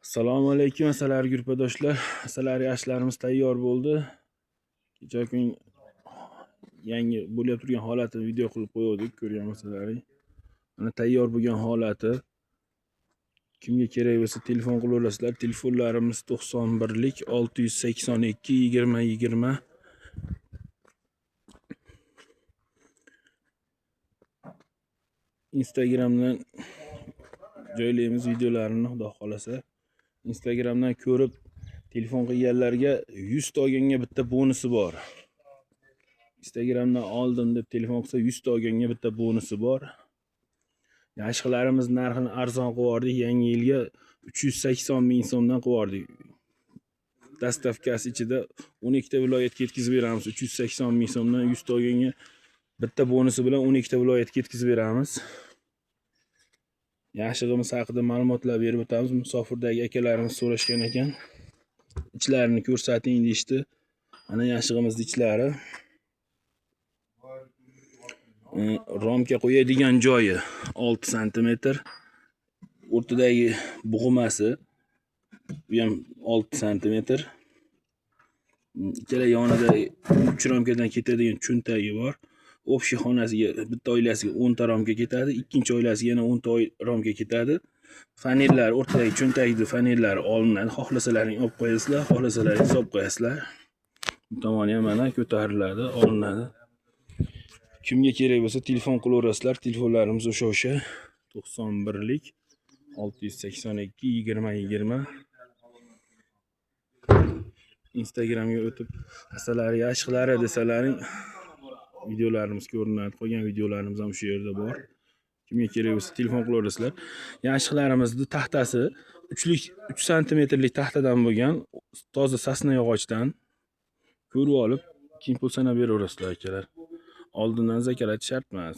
Assalomu alaykum, assalamu yurtdoshlar. Assalari ashlarimiz tayyor bo'ldi. Kecha kun yangi bo'lib turgan holatini video qilib qo'ydik, ko'rgan bo'lsalaring. Mana tayyor bo'lgan holati. Kimga kerak bo'lsa telefon qilaverasizlar. Telefonlarimiz 91lik 682 20 20. Instagramdan joylaymiz videolarini, xudo xolasa. Instagramdan ko'rib telefon qilganlarga 100 ta olganga bitta bonusi bor. Instagramdan oldim deb telefon qilsa 100 ta olganga bitta bonusi bor. Yashqlarimiz narxini arzon qo'yardik. Yangi yilga 380 ming so'mdan qo'yardik. Dastavkasi ichida 12 ta viloyatga yetkazib beramiz. 380 ming so'mdan 100 ta olganga bitta bonusi bilan 12 ta viloyatga yetkazib beramiz. Yashig'imiz haqida ma'lumotlar berib o'tamiz. Musofirdagi akalarimiz so'rashgan ekan. İchlarini ko'rsating deyishdi. Mana yashig'imizning ichlari. Romga qo'yadigan joyi 6 sm. O'rtadagi bug'umasi bu ham 6 sm. Ikkala yonida 3 romkadan ketadigan cho'ntagi bor. Общий xonasiga bitta oilasiga 10 ta romka ketadi, ikkinchi oilasiga yana 10 ta romka ketadi. Fanellar o'rtadagi cho'ntagida fanellar olinadi. Xohlasalaring olib qo'yasizlar, xohlasalaring solib qo'yasizlar. Bu tomoni ham mana ko'tariladi, olinadi. Kimga kerak bo'lsa telefon qilaverasizlar. Telefonlarimiz o'sha 91lik 682 20 20. Instagramga o'tib asalari yashqlari desalaring videolarimiz ko'rinadi. Qolgan videolarimiz ham shu yerda bor. Kimga kerak bo'lsa telefon qilaverasizlar. Yashqlarimizning taxtasi 3 santimetrlik taxtadan bo'lgan, toza sasna yog'ochdan. Ko'rib olib, keyin pul sanab beraverasizlar akalar. Oldindan zakalat shart emas.